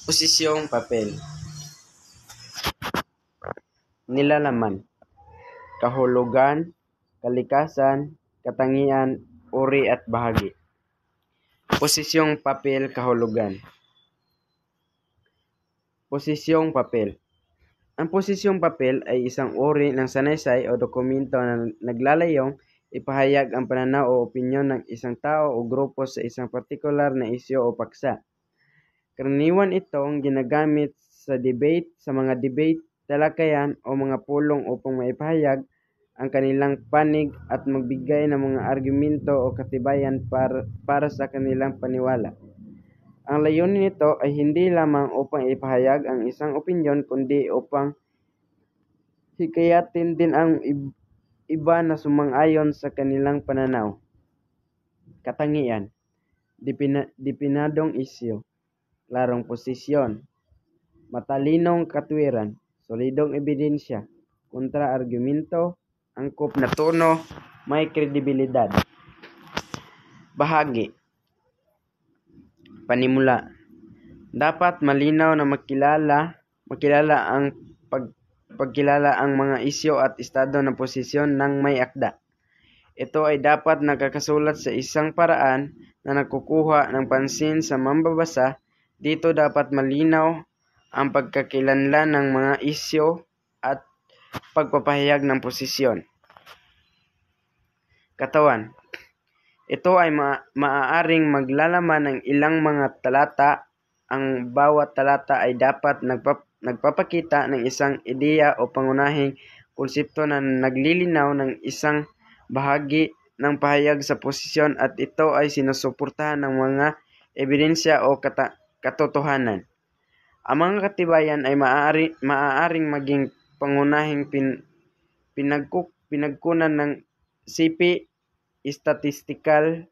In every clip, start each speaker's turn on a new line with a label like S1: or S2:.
S1: Posisyong papel. Nilalaman, kahulugan, kalikasan, katangian, uri at bahagi. Posisyong papel, kahulugan. Posisyong papel. Ang posisyong papel ay isang uri ng sanaysay o dokumento na naglalayong ipahayag ang pananaw o opinyon ng isang tao o grupo sa isang partikular na isyu o paksa. Karaniwan itong ginagamit sa debate, sa mga debate, talakayan o mga pulong upang maipahayag ang kanilang panig at magbigay ng mga argumento o katibayan para sa kanilang paniwala. Ang layunin nito ay hindi lamang upang ipahayag ang isang opinyon kundi upang hikayatin din ang iba na sumang-ayon sa kanilang pananaw. Katangian, dipinadong isyu, larong posisyon, matalinong katwiran, solidong ebidensya, kontra-argumento, angkop na tono, may kredibilidad. Bahagi. Panimula. Dapat malinaw na makilala ang pagkilala ang mga isyu at estado ng posisyon ng may akda. Ito ay dapat nakakasulat sa isang paraan na nakukuha ng pansin sa mambabasa. Dito dapat malinaw ang pagkakilanlan ng mga isyu at pagpapahayag ng posisyon. Katawan. Ito ay maaaring maglalaman ng ilang mga talata. Ang bawat talata ay dapat nagpapakita ng isang ideya o pangunahing konsepto na naglilinaw ng isang bahagi ng pahayag sa posisyon at ito ay sinusuportahan ng mga ebidensya o katotohanan. Ang mga katibayan ay maaaring maging pangunahing pinagkunan ng sipi, statistical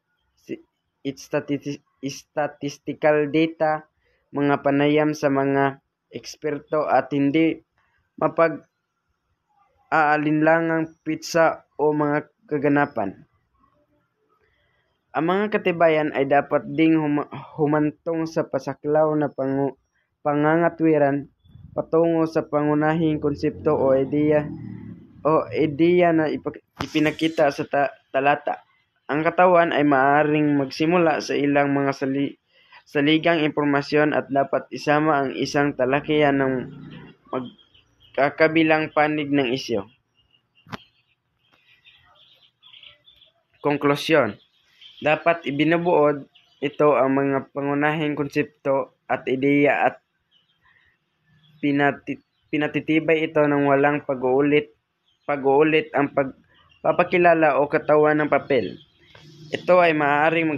S1: data, mga panayam sa mga eksperto at hindi mapag-aalinlangang pitsa o mga kaganapan. Ang mga katibayan ay dapat ding humantong sa pasaklaw na pangangatwiran patungo sa pangunahing konsepto o ideya na ipinakita sa talata. Ang katawan ay maaaring magsimula sa ilang mga saligang impormasyon at dapat isama ang isang talakayan ng magkakabilang panig ng isyu. Konklusyon. Dapat ibinubuod ito ang mga pangunahing konsepto at ideya at pinatitibay ito ng walang pag-uulit ang pagpapakilala o katawan ng papel. Ito ay maaaring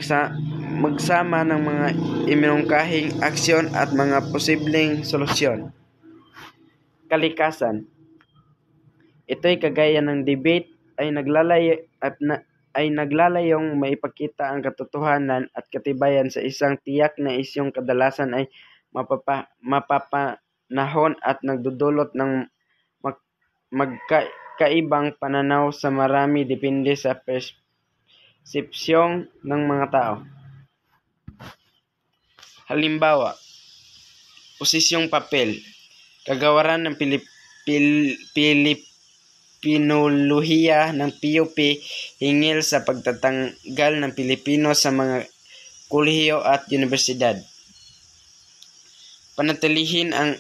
S1: magsama ng mga iminungkahing aksyon at mga posibleng solusyon. Kalikasan. Ito ay kagaya ng debate ay naglalayong maipakita ang katotohanan at katibayan sa isang tiyak na isyung kadalasan ay mapapanahon at nagdudulot ng magkaibang pananaw sa marami depende sa persepsyon ng mga tao. Halimbawa, posisyong papel, kagawaran ng Pilipinolohiya ng PUP hingil sa pagtatanggal ng Pilipino sa mga kolehiyo at universidad. Panatilihin ang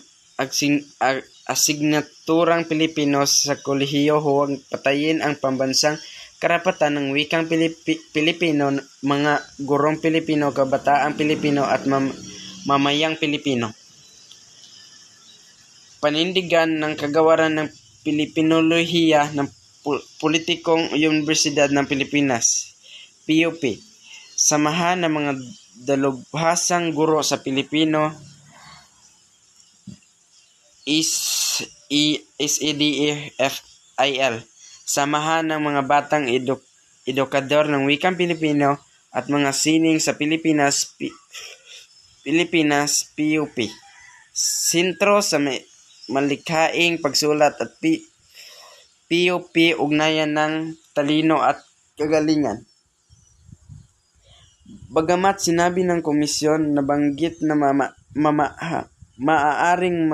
S1: asignaturang Pilipino sa kolehiyo, huwag patayin ang pambansang karapatan ng wikang Pilipino, mga gurong Pilipino, kabataang Pilipino at mamayang Pilipino. Panindigan ng kagawaran ng Pilipinolohiya ng Politikong Universidad ng Pilipinas, PUP. Samahan ng mga dalubhasang guro sa Pilipino, SEDFIL. Samahan ng mga batang edukador ng wikang Pilipino at mga sining sa Pilipinas, PUP. Sentro sa malikhaing pagsulat at PUP, ugnayan ng talino at kagalingan. Bagamat sinabi ng komisyon, nabanggit na maaaring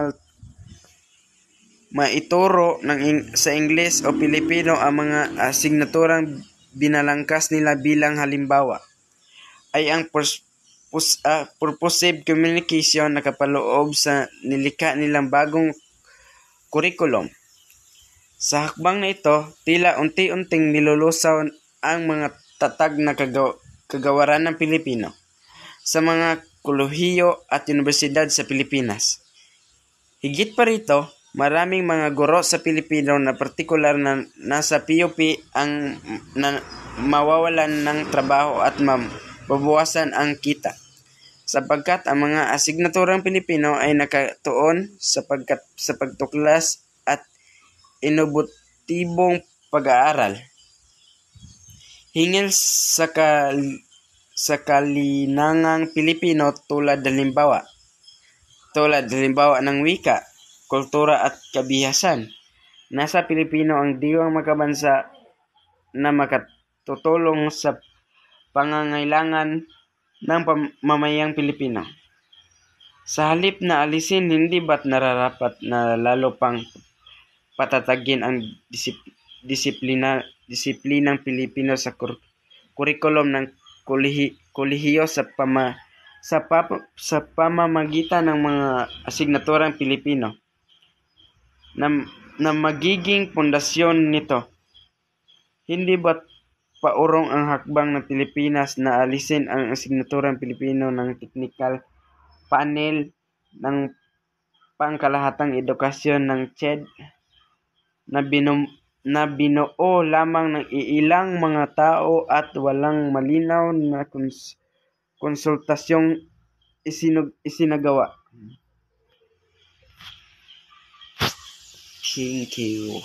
S1: maituro sa Ingles o Pilipino ang mga asignaturang binalangkas nila bilang halimbawa ay ang purposive communication na kapaloob sa nilikha nilang bagong curriculum. Sa hakbang na ito, tila unti-unting nilulusaw ang mga tatag na kagawaran ng Pilipino sa mga kolehiyo at universidad sa Pilipinas. Higit pa rito, maraming mga guro sa Pilipino na partikular na nasa PUP ang mawawalan ng trabaho at mababawasan ang kita, sapagkat ang mga asignaturang Pilipino ay nakatuon sa pagtuklas at inobutibong pag-aaral. Hingil sa kalinangang Pilipino tulad halimbawa ng wika, kultura at kabihasan. Nasa Pilipino ang diwang makabansa na makatutulong sa pangangailangan ng mamayang Pilipino. Sa halip na alisin, hindi ba't nararapat na lalo pang patatagin ang disiplinang Pilipino sa kurikulum ng kolehiyo sa pamamagitan ng mga asignaturang Pilipino na magiging pundasyon nito. Hindi ba't paurong ang hakbang ng Pilipinas na alisin ang asignaturang Pilipino ng technical panel ng pangkalahatang edukasyon ng CHED na binuo lamang ng iilang mga tao at walang malinaw na konsultasyong isinagawa? Thank you.